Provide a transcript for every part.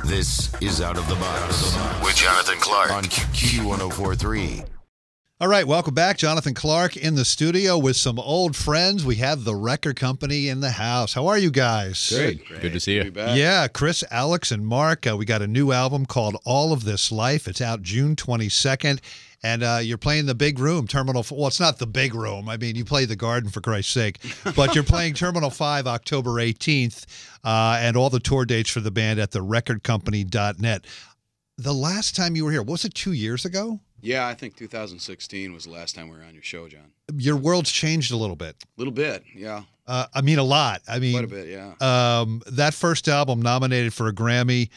This is Out of the Box with Jonathan Clark on Q1043. All right, welcome back. Jonathan Clark in the studio with some old friends. We have the record company in the house. How are you guys? Great. Good to see you. Yeah, Chris, Alex, and Mark. We got a new album called All of This Life. It's out June 22nd. And you're playing the big room, Terminal 4. Well, it's not the big room. I mean, you play the Garden, for Christ's sake. But you're playing Terminal 5 October 18th, and all the tour dates for the band at therecordcompany.net. The last time you were here, was it 2 years ago? Yeah, I think 2016 was the last time we were on your show, John. Your world's changed a little bit. A little bit, yeah. I mean, a lot. I mean, quite a bit, yeah. That first album nominated for a Grammy.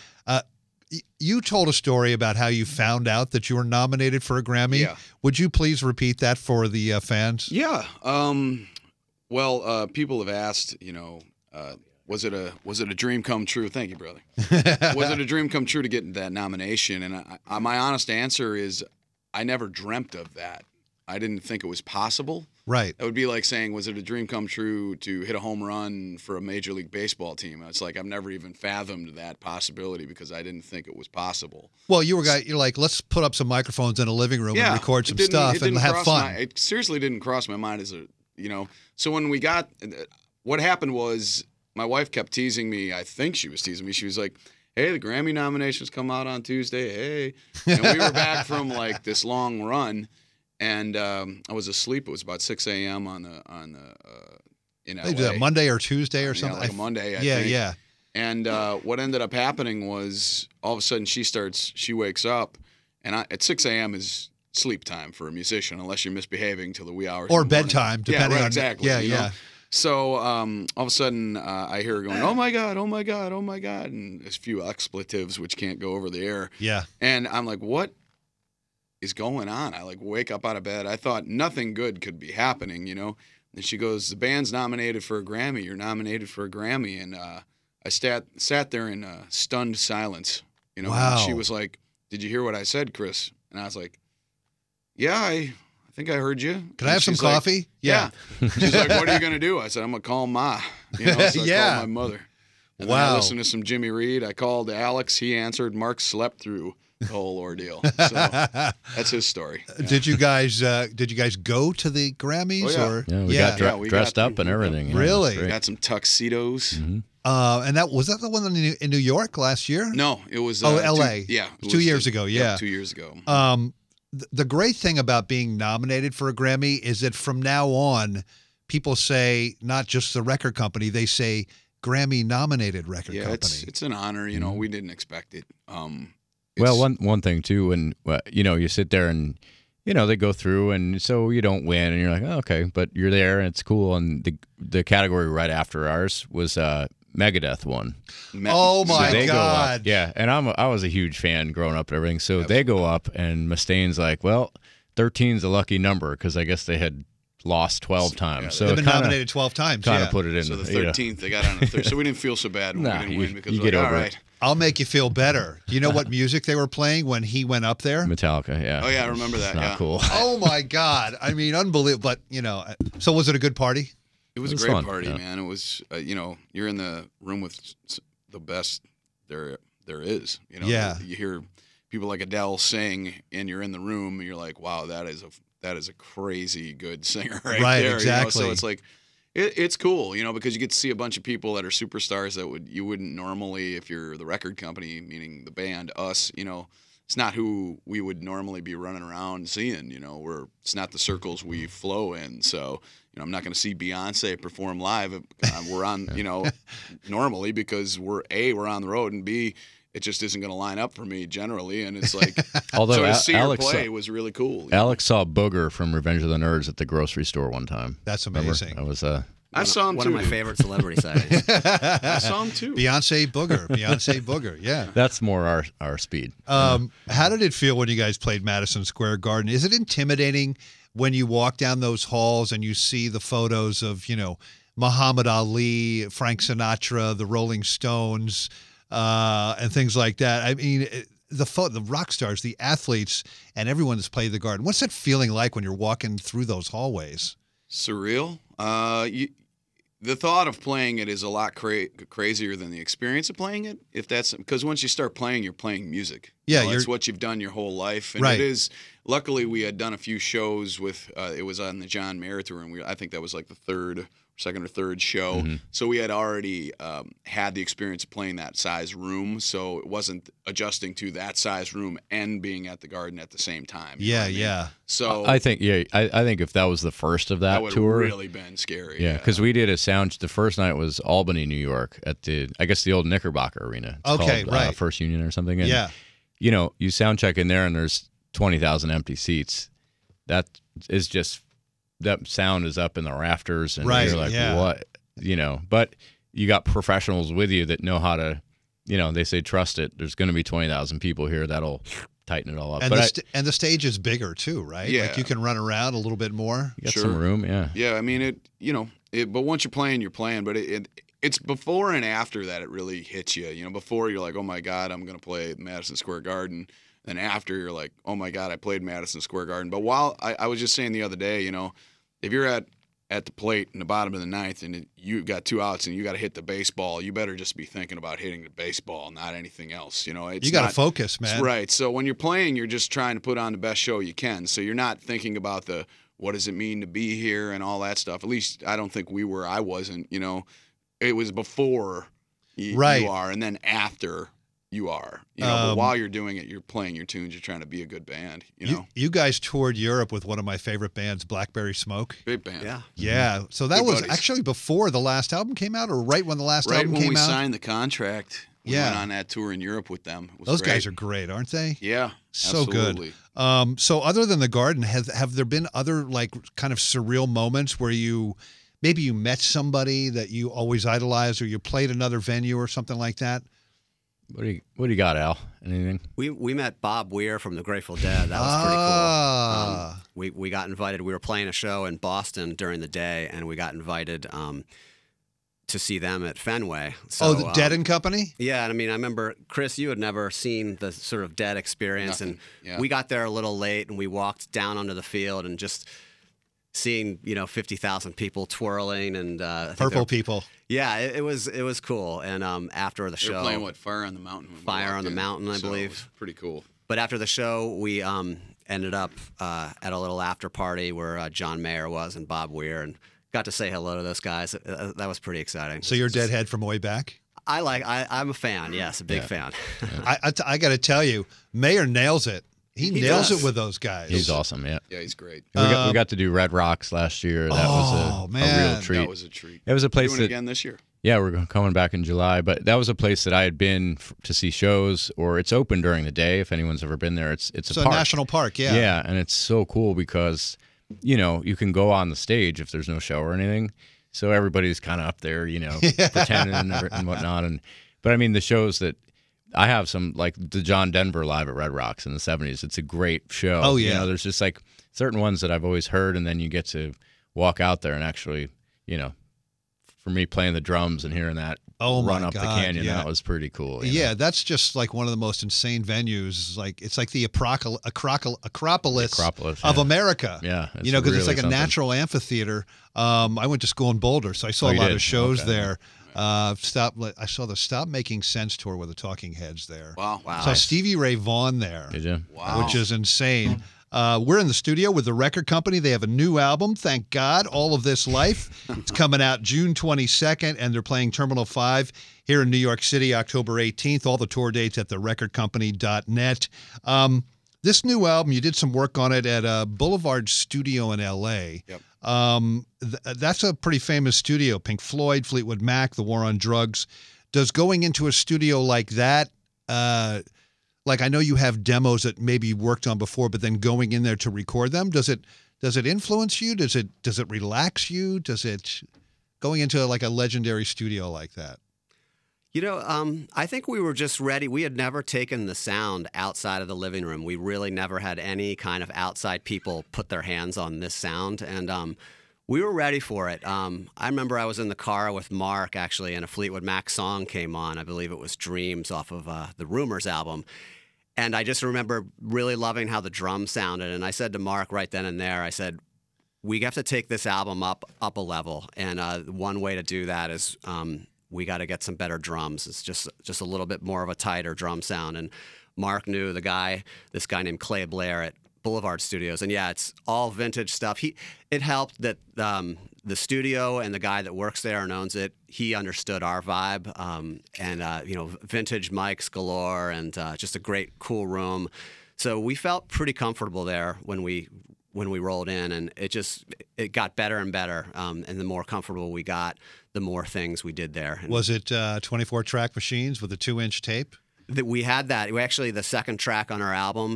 You told a story about how you found out that you were nominated for a Grammy. Yeah. Would you please repeat that for the fans? Yeah. Well, people have asked, was it a dream come true? Thank you, brother. Was it a dream come true to get that nomination? And my honest answer is I never dreamt of that. I didn't think it was possible. Right. That would be like saying, was it a dream come true to hit a home run for a Major League Baseball team? It's like I've never even fathomed that possibility because I didn't think it was possible. Well, you're like, let's put up some microphones in a living room and record some stuff and have fun. It seriously didn't cross my mind So when we got, what happened was my wife kept teasing me. I think she was teasing me. She was like, hey, the Grammy nominations come out on Tuesday. Hey. And we were back from like this long run. And I was asleep. It was about 6 a.m. in LA. They do that Monday or Tuesday or something. Yeah, like a Monday, I think. Yeah. And what ended up happening was all of a sudden she wakes up, and at 6 a.m. is sleep time for a musician unless you're misbehaving till the wee hours. Or bedtime, depending on. Exactly. Yeah. So all of a sudden I hear her going, oh my God, oh my God, oh my God, and there's a few expletives which can't go over the air. Yeah. And I'm like, what is going on? I wake up out of bed. I thought nothing good could be happening, And she goes, the band's nominated for a Grammy. You're nominated for a Grammy. And I sat there in stunned silence, Wow. And she was like, did you hear what I said, Chris? And I was like, yeah, I think I heard you. Can I have some coffee? Yeah. She's like, what are you going to do? I said, I'm going to call Ma. So I called my mother. And then I listened to some Jimmy Reed. I called Alex. He answered. Mark slept through the whole ordeal. So that's his story. Yeah. Did you guys go to the Grammys? Oh, yeah. Or we got dressed up and everything. Yeah, really? We got some tuxedos. Mm-hmm. And was that the one in New York last year? No, it was L.A. 2 years ago. Yeah, 2 years ago. The great thing about being nominated for a Grammy is that from now on, people say not just the record company, they say Grammy-nominated record company. Yeah, it's an honor. We didn't expect it. Well, one thing too, when you sit there and they go through, and so you don't win, and you're like, oh, okay, but you're there and it's cool. And the category right after ours was Megadeth won. Oh my God! Yeah, and I was a huge fan growing up and everything. So they go up, and Mustaine's like, well, 13's a lucky number because I guess they had lost 12 times. Yeah, so they've been nominated 12 times. Kind of put it in. So the 13th, they got on the 3rd. So we didn't feel so bad when we didn't win because you get over it. I'll make you feel better. Do you know what music they were playing when he went up there? Metallica, yeah. Oh, yeah, I remember that. Not cool. Oh, my God. I mean, unbelievable. But, so was it a good party? It was a great party, man. It was, you're in the room with the best there is. Yeah. You hear people like Adele sing, and you're in the room, and you're like, wow, that is a crazy good singer right there. Exactly. So it's like, it's cool, because you get to see a bunch of people that are superstars that you wouldn't normally, if you're the record company, meaning the band, us, it's not who we would normally be running around seeing, it's not the circles we flow in. So, I'm not going to see Beyonce perform live. We're on, normally because we're on the road, and B, it just isn't going to line up for me generally. And it's like, although so to see her Alex play was really cool. Alex saw Booger from Revenge of the Nerds at the grocery store one time. That's amazing. Remember? That was I saw him one too. of my favorite celebrity sightings. I saw him too. Beyonce Booger, yeah. That's more our speed. How did it feel when you guys played Madison Square Garden? Is it intimidating when you walk down those halls and you see the photos of, Muhammad Ali, Frank Sinatra, the Rolling Stones, and things like that? I mean, the rock stars, the athletes, and everyone that's played the Garden. What's that feeling like when you're walking through those hallways? Surreal. the thought of playing it is a lot crazier than the experience of playing it. If that's because once you start playing, you're playing music. Yeah, that's what you've done your whole life, and right. it is. Luckily, we had done a few shows with. It was on the John Mayer tour, and I think that was like the second or third show. Mm-hmm. So we had already had the experience of playing that size room, so it wasn't adjusting to that size room and being at the Garden at the same time. Yeah, yeah. So I think I think if that was the first of that would tour, have really been scary. yeah, because we did a sound. The first night was Albany, New York, at the old Knickerbocker Arena. It's Okay, called, right. First Union or something. And, Yeah. you sound check in there, and there's 20,000 empty seats. That is just that sound is up in the rafters, and Right, you're like, yeah. what? But you got professionals with you that know how to. They say trust it. There's going to be 20,000 people here. That'll tighten it all up. And But and the stage is bigger too, right? Yeah. Like you can run around a little bit more. you got Sure. some room, yeah. Yeah, I mean but once you're playing, you're playing. But it's before and after that it really hits you. Before you're like, oh my God, I'm gonna play Madison Square Garden. Then after you're like, oh my God, I played Madison Square Garden. But while I was just saying the other day, if you're at the plate in the bottom of the ninth and you've got 2 outs and you got to hit the baseball, you better just be thinking about hitting the baseball, not anything else. You got to focus, man. Right. So when you're playing, you're just trying to put on the best show you can. So you're not thinking about what does it mean to be here and all that stuff. At least I don't think we were. I wasn't. It was before you are, and then after you are. But while you're doing it, you're playing your tunes. You're trying to be a good band. You guys toured Europe with one of my favorite bands, Blackberry Smoke. Big band. Yeah. Yeah. So that Good was buddies. actually before the last album came out, or right when the last Right album when came we out. signed the contract, we Yeah. went on that tour in Europe with them. It was Those great. guys are great, aren't they? Yeah, So absolutely. good. So other than the Garden, have there been other like kind of surreal moments where maybe you met somebody that you always idolized, or you played another venue or something like that? What do you got, Al? Anything? We met Bob Weir from the Grateful Dead. That was Ah. pretty cool. We got invited. We were playing a show in Boston during the day, and we got invited to see them at Fenway. So, the Dead and Company? Yeah, and I mean, I remember, Chris, you had never seen the sort of Dead experience, Nothing. and we got there a little late, and we walked down onto the field and just seeing 50,000 people twirling and I think Purple people. Yeah, it was cool. And after the They show, were playing what, Fire on the Mountain? when we Fire walked on the in. Mountain, I So it believe. was pretty cool. But after the show, we ended up at a little after party where John Mayer was and Bob Weir, and got to say hello to those guys. That was pretty exciting. So you're Deadhead from way back? I'm a fan. Yes, a big fan. I got to tell you, Mayer nails it. He nails does. it with those guys. He's awesome, yeah. Yeah, he's great. We got to do Red Rocks last year. That was a man. real treat. That was a treat. It was a place Doing it that again this year. Yeah, we're coming back in July, but that was a place that I had been to see shows, or it's open during the day. If anyone's ever been there, it's a So park. national park, yeah. Yeah, and it's so cool because you can go on the stage if there's no show or anything. So everybody's kind of up there, pretending and whatnot. But I mean, the shows that I have some, like the John Denver live at Red Rocks in the 70s. It's a great show. Oh, yeah. There's just like certain ones that I've always heard, and then you get to walk out there and actually, for me playing the drums and hearing that run up the canyon, that was pretty cool. Yeah, that's just like one of the most insane venues. It's like the Acropolis of America. Yeah, it's because it's really like a something. natural amphitheater. I went to school in Boulder, so I saw a you lot did? of shows Okay. there. I saw the Stop Making Sense tour with the Talking Heads there. Wow. Saw Stevie Ray Vaughan there. Did you? Wow. Which is insane. We're in the studio with the record company. They have a new album, thank God, All of This Life. It's coming out June 22nd, and they're playing Terminal 5 here in New York City, October 18th. All the tour dates at therecordcompany.net. This new album, you did some work on it at Boulevard Studio in L.A. Yep. That's a pretty famous studio. Pink Floyd, Fleetwood Mac, The War on Drugs. Does going into a studio like that, like I know you have demos that maybe you worked on before, but then going in there to record them, does it influence you? Does it relax you? Does it going into like a legendary studio like that? I think we were just ready. We had never taken the sound outside of the living room. We really never had any kind of outside people put their hands on this sound, and we were ready for it. I remember I was in the car with Mark, actually, and a Fleetwood Mac song came on. I believe it was Dreams off of the Rumors album. And I just remember really loving how the drums sounded. And I said to Mark right then and there, I said, we have to take this album up a level, and one way to do that is we got to get some better drums. It's just a little bit more of a tighter drum sound. And Mark knew this guy named Clay Blair at Boulevard Studios, and yeah, it's all vintage stuff. It helped that the studio and the guy that works there and owns it, he understood our vibe, and vintage mics galore, and just a great, cool room. So we felt pretty comfortable there when we rolled in, and it got better and better. And the more comfortable we got, the more things we did there. And was it 24-track machines with a 2-inch tape? that we had that. The second track on our album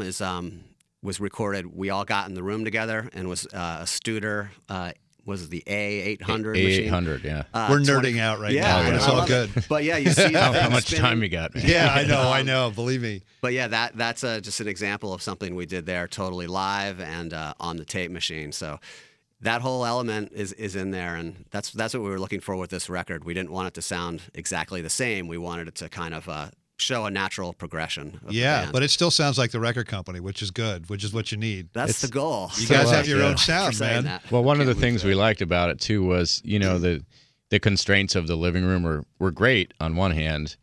was recorded. We all got in the room together, and was a Studer. Was the A800 machine? A800, yeah. We're nerding out right now, but it's all good. But yeah, you see How much time you got, man? Yeah, I know. Believe me. But yeah, that's just an example of something we did there, totally live and on the tape machine. So that whole element is in there, and that's what we were looking for with this record. We didn't want it to sound exactly the same. We wanted it to kind of show a natural progression. Of the band. But it still sounds like the record company, which is good, which is what you need. That's the goal. You guys have your own sound, man. That. Well, one of the things we liked about it too was, the constraints of the living room were great on one hand,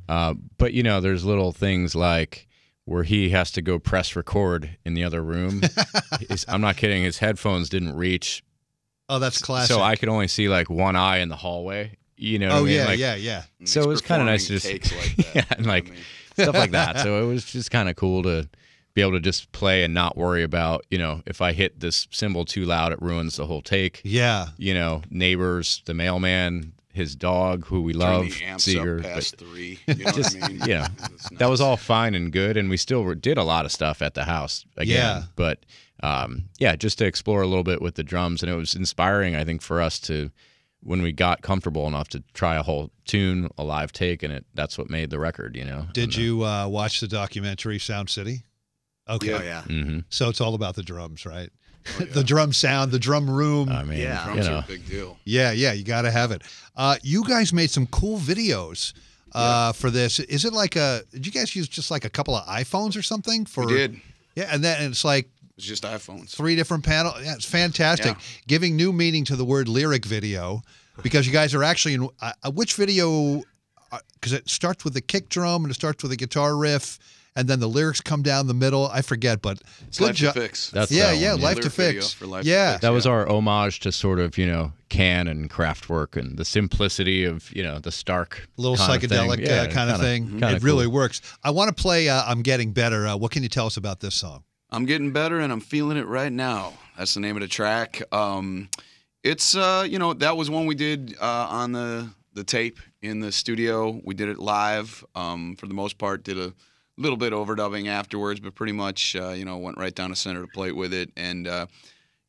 but there's little things like where he has to go press record in the other room. I'm not kidding. His headphones didn't reach. Oh, that's classic. So I could only see like one eye in the hallway. What I mean? Yeah. So it was kind of nice to just takes like that. yeah, and stuff like that. So it was just kind of cool to be able to just play and not worry about, if I hit this cymbal too loud, it ruins the whole take. Yeah. Neighbors, the mailman, his dog, who we Turn love, the amps Seeger. up past 3. You know what I mean? It's That was nuts. all fine and good, and we still did a lot of stuff at the house again. Yeah. But just to explore a little bit with the drums, and it was inspiring, I think, for us to, when we got comfortable enough to try a whole tune, a live take, and that's what made the record. Did you watch the documentary Sound City? Okay. Oh yeah. Mm-hmm. So it's all about the drums, right? The drum sound, the drum room. I mean, Yeah. Drums are a big deal. Yeah, you got to have it. You guys made some cool videos for this. Is it did you guys use just like a couple of iPhones or something? We did. Yeah, and then it's like It's just iPhones. 3 different panels. Yeah, it's fantastic. Yeah. Giving new meaning to the word lyric video, because you guys are actually in which video, because it starts with the kick drum and it starts with a guitar riff, and then the lyrics come down the middle. I forget, but It's good Life to job. Fix. That's Yeah, that one, Life to Lyric video Fix. for Life to Yeah. Fix. That was our homage to sort of, Can and Kraftwerk and the simplicity of, the stark Little kind of thing. psychedelic Yeah, kind of thing. kinda It really cool. works. I want to play I'm Getting Better. What can you tell us about this song? I'm getting better and I'm feeling it right now. That's the name of the track. It's that was one we did on the tape in the studio. We did it live. For the most part, did a little bit overdubbing afterwards, but pretty much went right down the center to plate with it. And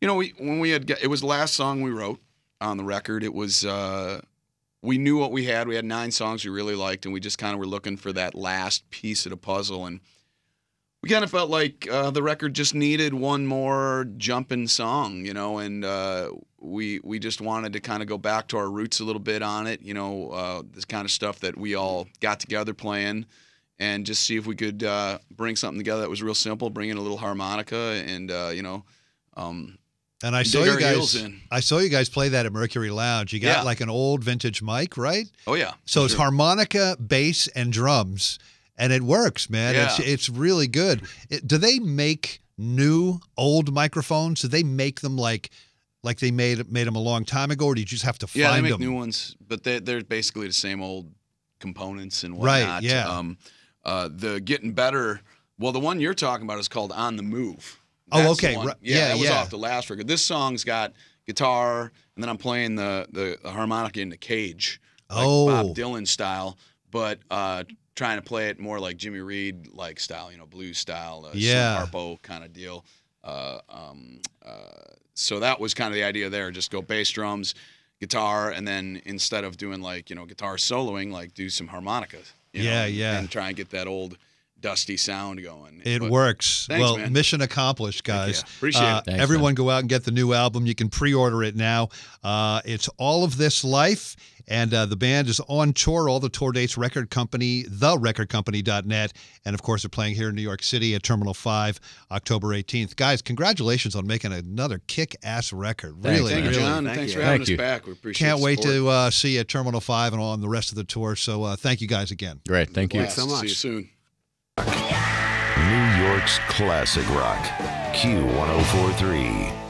it was the last song we wrote on the record. It was we knew what we had. We had 9 songs we really liked, and we just kind of were looking for that last piece of the puzzle. And we kind of felt like the record just needed one more jumping song, and we just wanted to kind of go back to our roots a little bit on it, this kind of stuff that we all got together playing, and just see if we could bring something together that was real simple, bring in a little harmonica, and And I saw dig you our guys. heels in. I saw you guys play that at Mercury Lounge. You got Yeah. like an old vintage mic, right? Oh yeah. So for it's sure. harmonica, bass, and drums, and it works, man. Yeah. It's really good. Do they make new old microphones? Do they make them like they made them a long time ago, or do you just have to Yeah, they find make them? new ones, but they're basically the same old components and Right, whatnot. yeah. The Getting Better. Well, the one you're talking about is called On the Move. Oh, That's the okay. one. Right. Yeah, Yeah, that was yeah. off the last record. This song's got guitar, and then I'm playing the harmonica in the cage, like Oh. Bob Dylan style, but trying to play it more like Jimmy Reed like style, blues style, Yeah. harpo kind of deal. So that was kind of the idea there. Just go bass, drums, guitar, and then instead of doing guitar soloing, do some harmonicas. Yeah, yeah. And try and get that old dusty sound going. It But works. thanks, Well, man. mission accomplished, guys. Appreciate it. Thanks, Everyone man. go out and get the new album. You can pre-order it now. It's All of This Life, and the band is on tour. All the tour dates, Record Company, therecordcompany.net, and of course they're playing here in New York City at Terminal 5, October 18th. Guys, congratulations on making another kick-ass record. Thanks, Really, Thank you, really. John. Thank Thanks you. for having Thank us you. back. We appreciate Can't the wait support. to see you at Terminal 5 and on the rest of the tour. So thank you guys again. Great. Thank you. Blast. so much. See you soon. New York's classic rock. Q1043.